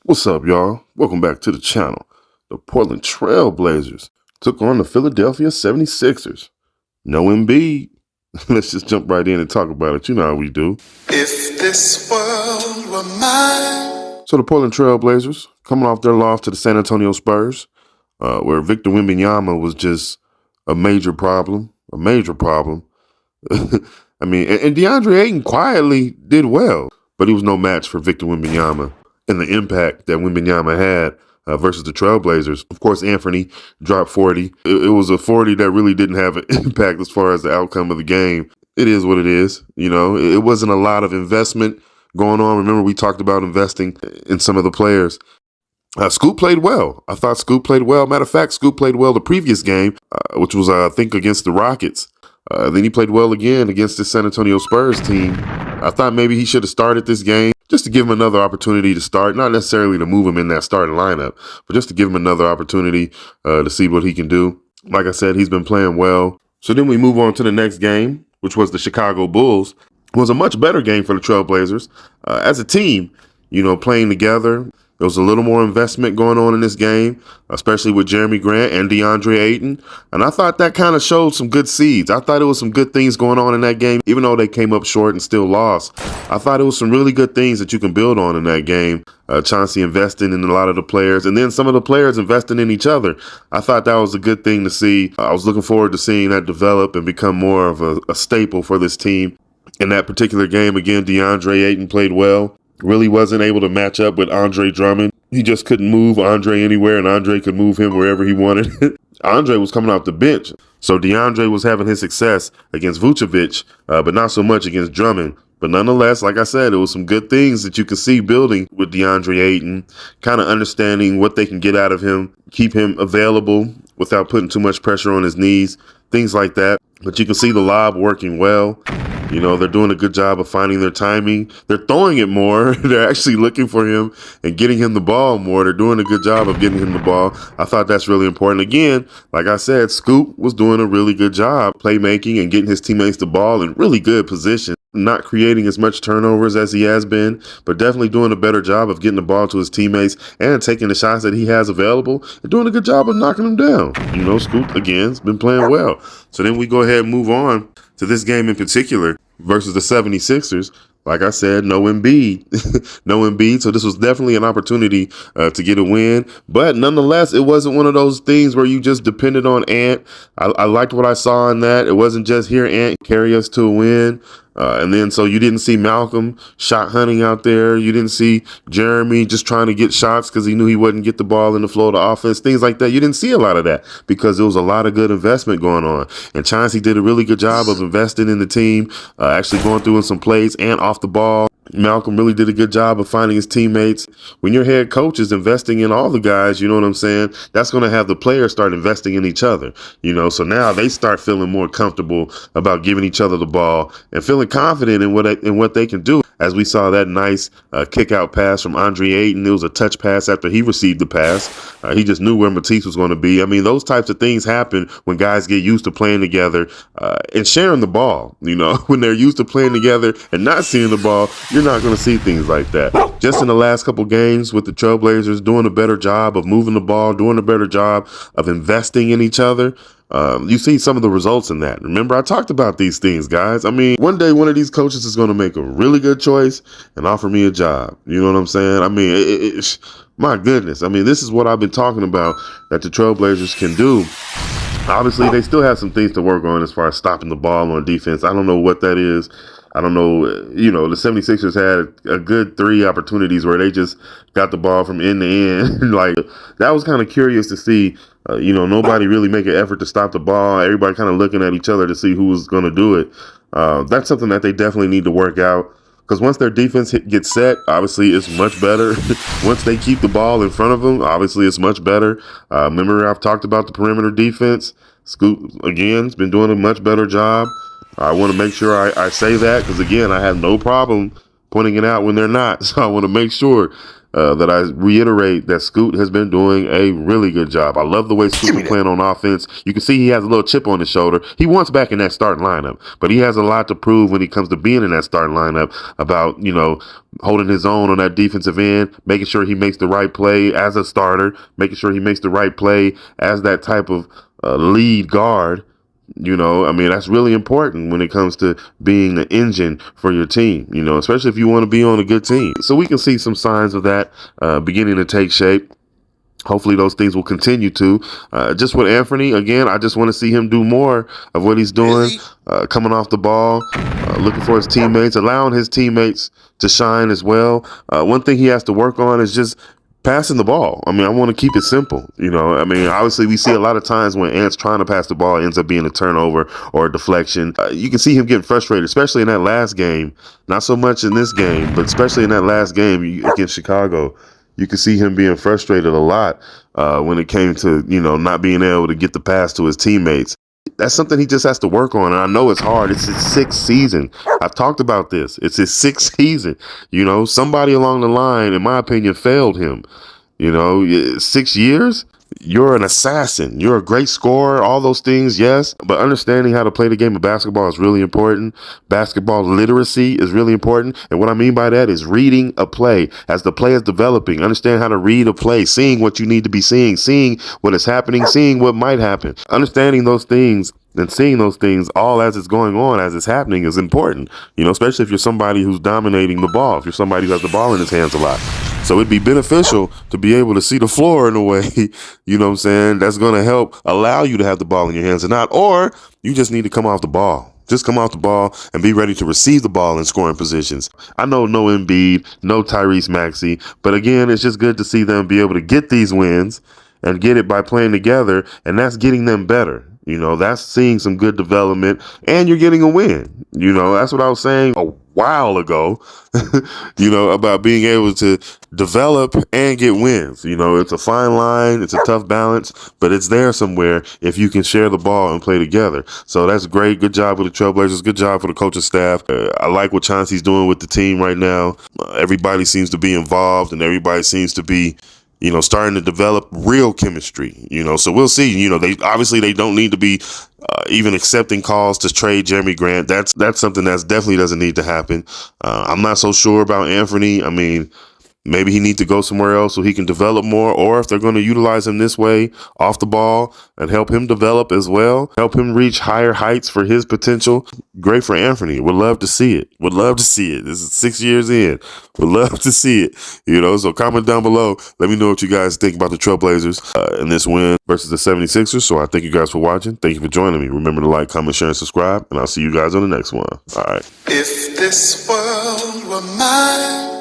What's up, y'all? Welcome back to the channel. The Portland Trail Blazers took on the Philadelphia 76ers. No Embiid. Let's just jump right in and talk about it. You know how we do. If this world were mine. So the Portland Trail Blazers coming off their loss to the San Antonio Spurs, where Victor Wembanyama was just a major problem. I mean, and DeAndre Ayton quietly did well, but he was no match for Victor Wembanyama and the impact that Wembanyama had versus the Trailblazers. Of course, Anthony dropped 40. It was a 40 that really didn't have an impact as far as the outcome of the game. It is what it is. You know, it wasn't a lot of investment going on. Remember, we talked about investing in some of the players. Scoop played well. I thought Scoop played well. Matter of fact, Scoop played well the previous game, which was, I think, against the Rockets. Then he played well again against the San Antonio Spurs team. I thought maybe he should have started this game just to give him another opportunity to start, not necessarily to move him in that starting lineup, but just to give him another opportunity to see what he can do. Like I said, he's been playing well. So then we move on to the next game, which was the Chicago Bulls. It was a much better game for the Trailblazers. As a team, playing together. There was a little more investment going on in this game, especially with Jeremy Grant and DeAndre Ayton. And I thought that kind of showed some good seeds. I thought it was some good things going on in that game, even though they came up short and still lost. I thought it was some really good things that you can build on in that game. Chauncey investing in a lot of the players, and then some of the players investing in each other. I thought that was a good thing to see. I was looking forward to seeing that develop and become more of a staple for this team. In that particular game, again, DeAndre Ayton played well. Really wasn't able to match up with Andre Drummond. He just couldn't move Andre anywhere, and Andre could move him wherever he wanted. Andre was coming off the bench, so DeAndre was having his success against Vucevic, but not so much against Drummond. But nonetheless, like I said, it was some good things that you could see building with DeAndre Ayton, kind of understanding what they can get out of him, keep him available without putting too much pressure on his knees, things like that. But you can see the lob working well. They're doing a good job of finding their timing. They're throwing it more. They're actually looking for him and getting him the ball more. They're doing a good job of getting him the ball. I thought that's really important. Again, like I said, Scoop was doing a really good job playmaking and getting his teammates the ball in really good position. Not creating as much turnovers as he has been, but definitely doing a better job of getting the ball to his teammates and taking the shots that he has available and doing a good job of knocking them down. Scoop, again, has been playing well. So then we go ahead and move on to this game in particular versus the 76ers. Like I said, no Embiid. No Embiid. So this was definitely an opportunity to get a win. But nonetheless, it wasn't one of those things where you just depended on Ant. I liked what I saw in that. It wasn't just here, Ant, carry us to a win. And then so you didn't see Malcolm shot hunting out there. You didn't see Jeremy just trying to get shots because he knew he wouldn't get the ball in the flow of the offense, things like that. You didn't see a lot of that because there was a lot of good investment going on. And Chauncey did a really good job of investing in the team, actually going through in some plays and off the ball. Malcolm really did a good job of finding his teammates. When your head coach is investing in all the guys, you know what I'm saying? That's going to have the players start investing in each other, so now they start feeling more comfortable about giving each other the ball and feeling confident in what they can do. As we saw that nice kick out pass from Andre Ayton. It was a touch pass after he received the pass. He just knew where Matisse was going to be. I mean, those types of things happen when guys get used to playing together and sharing the ball. When they're used to playing together and not seeing the ball, you're not going to see things like that. Just in the last couple games with the Trailblazers doing a better job of moving the ball, doing a better job of investing in each other. You see some of the results in that. Remember, I talked about these things, guys. I mean, one day one of these coaches is going to make a really good choice and offer me a job. You know what I'm saying? I mean, my goodness. I mean, this is what I've been talking about that the Trailblazers can do. Obviously, they still have some things to work on as far as stopping the ball on defense. I don't know what that is. I don't know, the 76ers had a good 3 opportunities where they just got the ball from end to end. Like, that was kind of curious to see, nobody really make an effort to stop the ball. Everybody kind of looking at each other to see who was going to do it. That's something that they definitely need to work out. Because once their defense gets set, obviously it's much better. Once they keep the ball in front of them, obviously it's much better. Remember, I've talked about the perimeter defense. Scoop, again, has been doing a much better job. I want to make sure I say that because, again, I have no problem pointing it out when they're not. So I want to make sure that I reiterate that Scoot has been doing a really good job. I love the way Scoot is playing on offense. You can see he has a little chip on his shoulder. He wants back in that starting lineup, but he has a lot to prove when he comes to being in that starting lineup about, holding his own on that defensive end, making sure he makes the right play as a starter, making sure he makes the right play as that type of lead guard. That's really important when it comes to being the engine for your team, especially if you want to be on a good team. So we can see some signs of that beginning to take shape. Hopefully those things will continue to. Just with Anthony, again, I just want to see him do more of what he's doing, coming off the ball, looking for his teammates, allowing his teammates to shine as well. One thing he has to work on is just passing the ball. I want to keep it simple. Obviously we see a lot of times when Ant's trying to pass the ball, it ends up being a turnover or a deflection. You can see him getting frustrated, especially in that last game. Not so much in this game, but especially in that last game against Chicago. You can see him being frustrated a lot when it came to, not being able to get the pass to his teammates. That's something he just has to work on. And I know it's hard. It's his 6th season. I've talked about this. It's his 6th season. Somebody along the line, in my opinion, failed him. 6 years? You're an assassin. You're a great scorer. All those things, yes. But understanding how to play the game of basketball is really important. Basketball literacy is really important. And what I mean by that is reading a play. As the play is developing, understand how to read a play, seeing what you need to be seeing what is happening, seeing what might happen. Understanding those things and seeing those things all as it's going on, as it's happening, is important. Especially if you're somebody who's dominating the ball, if you're somebody who has the ball in his hands a lot. So it'd be beneficial to be able to see the floor in a way, that's going to help allow you to have the ball in your hands or not. Or you just need to come off the ball. Just come off the ball and be ready to receive the ball in scoring positions. I know no Embiid, no Tyrese Maxey, but again, it's just good to see them be able to get these wins and get it by playing together, and that's getting them better. That's seeing some good development, and you're getting a win. That's what I was saying a while ago, about being able to develop and get wins. It's a fine line. It's a tough balance, but it's there somewhere if you can share the ball and play together. So that's great. Good job with the Trailblazers. Good job for the coaching staff. I like what Chauncey's doing with the team right now. Everybody seems to be involved, and everybody seems to be starting to develop real chemistry, so we'll see. They don't need to be even accepting calls to trade Jeremy Grant. That's something that definitely doesn't need to happen. I'm not so sure about Anthony. Maybe he needs to go somewhere else so he can develop more, or if they're going to utilize him this way off the ball and help him develop as well, help him reach higher heights for his potential. Great for Anthony. Would love to see it. This is 6 years in. Would love to see it. So comment down below. Let me know what you guys think about the Trailblazers in this win versus the 76ers. So I thank you guys for watching. Thank you for joining me. Remember to like, comment, share, and subscribe, and I'll see you guys on the next one. All right. If this world were mine,